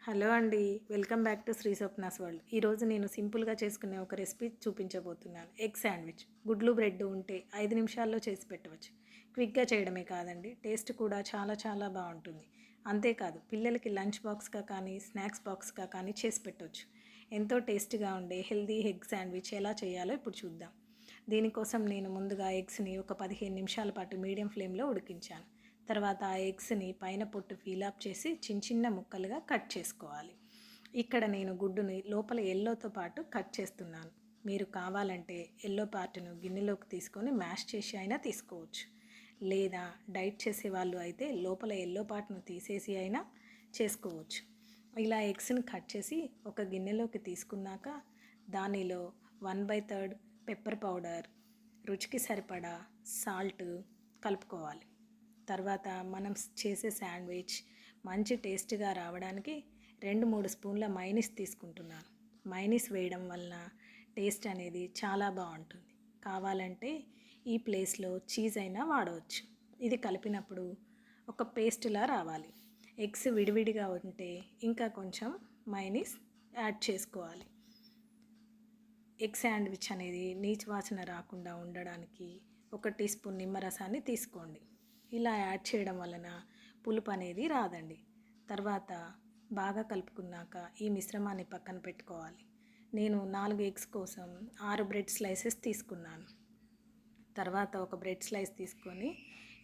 Hello అండి. Welcome back to Sri Swapna's world. ఈరోజు నేను సింపుల్గా చేసుకునే ఒక రెసిపీ చూపించబోతున్నాను. Egg sandwich. గుడ్లు బ్రెడ్ ఉంటే 5 నిమిషాల్లో చేసి పెట్టవచ్చు. క్విక్గా చేయడమే కాదండి, టేస్ట్ కూడా చాలా చాలా బాగుంటుంది. అంతేకాదు, పిల్లలకి లంచ్ బాక్స్గా కానీ స్నాక్స్ బాక్స్గా కానీ చేసి పెట్టవచ్చు. ఎంతో టేస్ట్గా ఉండే హెల్దీ ఎగ్ శాండ్విచ్ ఎలా చేయాలో ఇప్పుడు చూద్దాం. దీనికోసం నేను ముందుగా ఎగ్స్ని ఒక 15 నిమిషాల పాటు మీడియం ఫ్లేమ్లో ఉడికించాను. తర్వాత ఆ ఎగ్స్ని పైన పొట్టు ఫీలాప్ చేసి చిన్న చిన్న ముక్కలుగా కట్ చేసుకోవాలి. ఇక్కడ నేను గుడ్డుని లోపల ఎల్లోతో పాటు కట్ చేస్తున్నాను. మీరు కావాలంటే ఎల్లో పార్ట్ను గిన్నెలోకి తీసుకొని మ్యాష్ చేసి అయినా తీసుకోవచ్చు. లేదా డైట్ చేసే వాళ్ళు అయితే లోపల ఎల్లో పార్ట్ను తీసేసి అయినా చేసుకోవచ్చు. ఇలా ఎగ్స్ని కట్ చేసి ఒక గిన్నెలోకి తీసుకున్నాక దానిలో 1/3 పెప్పర్ పౌడర్, రుచికి సరిపడా సాల్ట్ కలుపుకోవాలి. తర్వాత మనం చేసే శాండ్విచ్ మంచి టేస్ట్గా రావడానికి 2-3 స్పూన్ల మైనీస్ తీసుకుంటున్నాను. మైనీస్ వేయడం వలన టేస్ట్ అనేది చాలా బాగుంటుంది. కావాలంటే ఈ ప్లేస్లో చీజ్ అయినా వాడవచ్చు. ఇది కలిపినప్పుడు ఒక పేస్ట్లా రావాలి. ఎగ్స్ విడివిడిగా ఉంటే ఇంకా కొంచెం మైనీస్ యాడ్ చేసుకోవాలి. ఎగ్ శాండ్విచ్ అనేది నీచు వాసన రాకుండా ఉండడానికి 1 టీ స్పూన్ నిమ్మరసాన్ని తీసుకోండి. ఇలా యాడ్ చేయడం వలన పులుపు అనేది రాదండి. తర్వాత బాగా కలుపుకున్నాక ఈ మిశ్రమాన్ని పక్కన పెట్టుకోవాలి. నేను 4 ఎగ్స్ కోసం 6 బ్రెడ్ స్లైసెస్ తీసుకున్నాను. తర్వాత ఒక బ్రెడ్ స్లైస్ తీసుకొని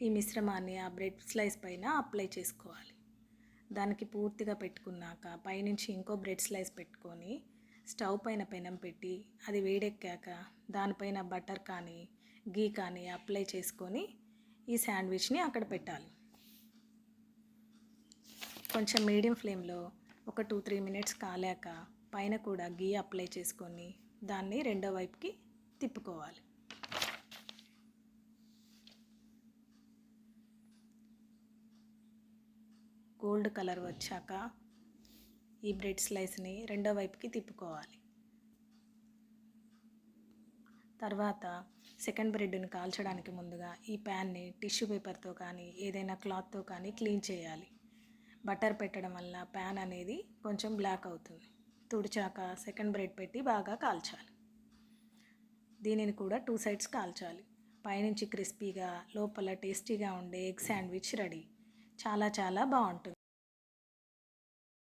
ఈ మిశ్రమాన్ని ఆ బ్రెడ్ స్లైస్ పైన అప్లై చేసుకోవాలి. దానికి పూర్తిగా పెట్టుకున్నాక పైనుంచి ఇంకో బ్రెడ్ స్లైస్ పెట్టుకొని స్టవ్ పైన పెనం పెట్టి అది వేడెక్కాక దానిపైన బటర్ కానీ గీ కానీ అప్లై చేసుకొని ఈ శాండ్విచ్ని అక్కడ పెట్టాలి. కొంచెం మీడియం ఫ్లేమ్లో ఒక 2-3 మినిట్స్ కాలాక పైన కూడా గీ అప్లై చేసుకొని దాన్ని రెండో వైపుకి తిప్పుకోవాలి. గోల్డ్ కలర్ వచ్చాక ఈ బ్రెడ్ స్లైస్ని రెండో వైపుకి తిప్పుకోవాలి. తర్వాత సెకండ్ బ్రెడ్ని కాల్చడానికి ముందుగా ఈ ప్యాన్ని టిష్యూ పేపర్తో కానీ ఏదైనా క్లాత్తో కానీ క్లీన్ చేయాలి. బటర్ పెట్టడం వల్ల ప్యాన్ అనేది కొంచెం బ్లాక్ అవుతుంది. తుడిచాక సెకండ్ బ్రెడ్ పెట్టి బాగా కాల్చాలి. దీనిని కూడా 2 సైడ్స్ కాల్చాలి. పైనుంచి క్రిస్పీగా లోపల టేస్టీగా ఉండే ఎగ్ శాండ్విచ్ రెడీ. చాలా చాలా బాగుంటుంది.